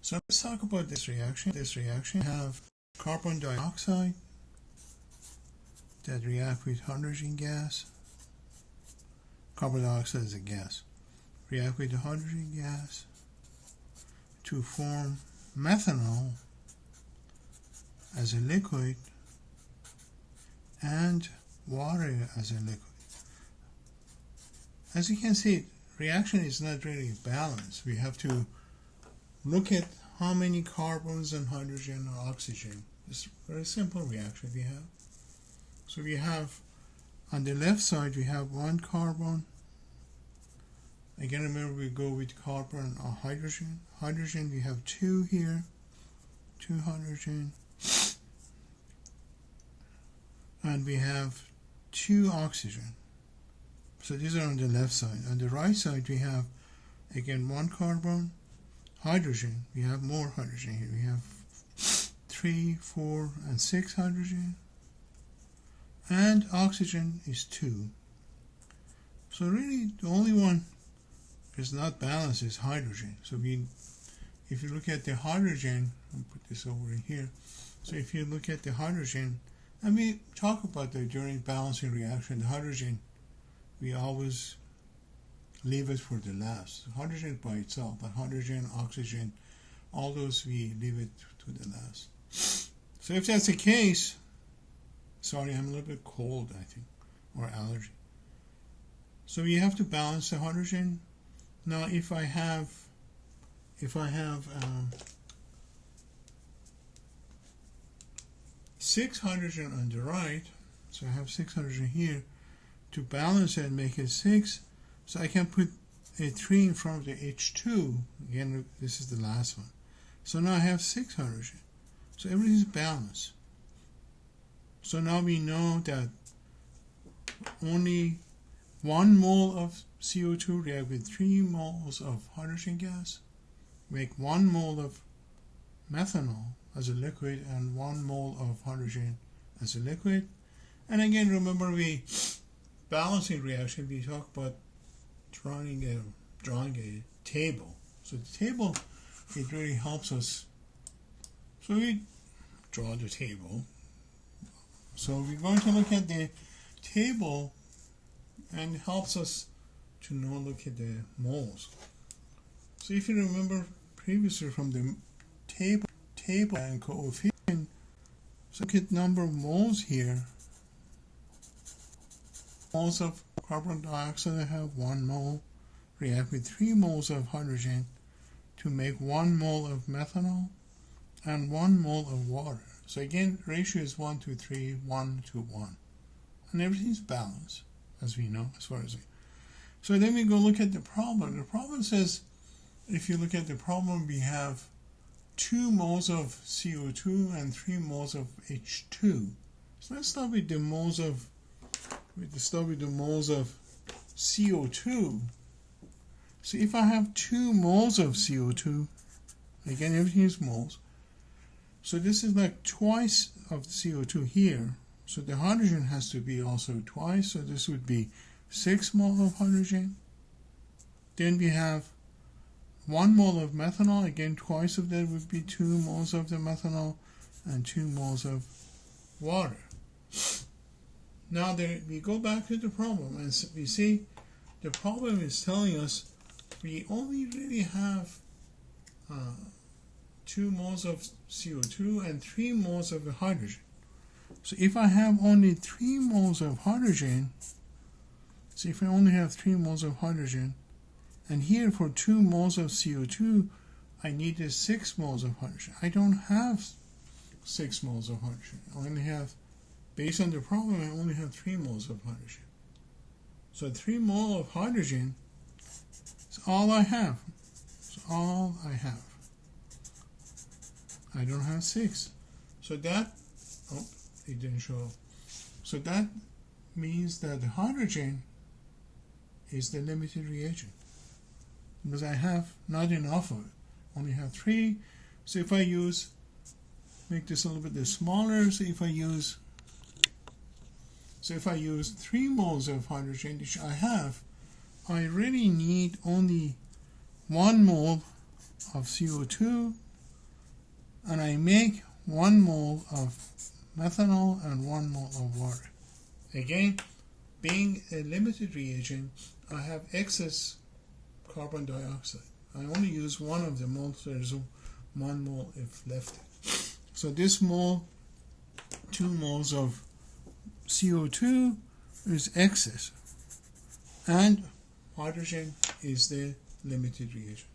So let's talk about this reaction. This reaction have carbon dioxide that react with hydrogen gas. Carbon dioxide is a gas. React with the hydrogen gas to form methanol as a liquid and water as a liquid. As you can see, reaction is not really balanced. We have to look at how many carbons and hydrogen or oxygen. It's a very simple reaction we have. So we have, on the left side, we have one carbon. Again, remember we go with carbon or hydrogen. Hydrogen, we have two here, two hydrogen. And we have two oxygen. So these are on the left side. On the right side, we have, again, one carbon, hydrogen. We have more hydrogen here. We have 3, 4, and 6 hydrogen. And oxygen is 2. So really, the only one is not balanced is hydrogen. So if you look at the hydrogen, I'll put this over here. So if you look at the hydrogen, and we talk about that during balancing reaction, the hydrogen, we always leave it for the last. Hydrogen by itself, but hydrogen, oxygen, all those we leave it to the last. So if that's the case, sorry, I'm a little bit cold, I think, or allergy. So we have to balance the hydrogen. Now, if I have 6 hydrogen on the right, so I have 6 hydrogen here, to balance it and make it 6, so I can put a 3 in front of the H2. Again, this is the last one. So now I have 6 hydrogen. So everything is balanced. So now we know that only 1 mole of CO2 react with 3 moles of hydrogen gas, make 1 mole of methanol as a liquid and 1 mole of hydrogen as a liquid. And again, remember we balancing reaction, we talk about drawing a table. So the table, it really helps us. So we draw the table. So we're going to look at the table and it helps us to now look at the moles. So if you remember previously from the table and coefficient, so look at number of moles here. Moles of carbon dioxide, I have 1 mole, react with 3 moles of hydrogen to make 1 mole of methanol and 1 mole of water. So again, ratio is 1 to 3, 1 to 1. And everything's balanced, as we know, as far as we. So then we go look at the problem. The problem says, if you look at the problem, we have 2 moles of CO2 and 3 moles of H2. So let's start with the moles of CO2. So if I have 2 moles of CO2, again, everything is moles. So this is like twice of the CO2 here. So the hydrogen has to be also twice. So this would be 6 moles of hydrogen. Then we have 1 mole of methanol. Again, twice of that would be 2 moles of the methanol and 2 moles of water. Now we go back to the problem and we see the problem is telling us we only really have 2 moles of CO2 and 3 moles of hydrogen. So if I have only 3 moles of hydrogen, so if I only have 3 moles of hydrogen, and here for 2 moles of CO2, I needed 6 moles of hydrogen. I don't have 6 moles of hydrogen. I only have, based on the problem, I only have 3 moles of hydrogen. So 3 moles of hydrogen is all I have. It's all I have. I don't have 6. So that, oh, it didn't show up. So that means that the hydrogen is the limited reagent. Because I have not enough of it. Only have 3. So if I make this a little bit smaller, so if I use 3 moles of hydrogen, which I have, I really need only 1 mole of CO2 and I make 1 mole of methanol and 1 mole of water. Again, being a limited reagent, I have excess carbon dioxide. I only use one of the moles, so there's 1 mole if left. So this mole, 2 moles of CO2 is excess, and hydrogen is the limited reagent.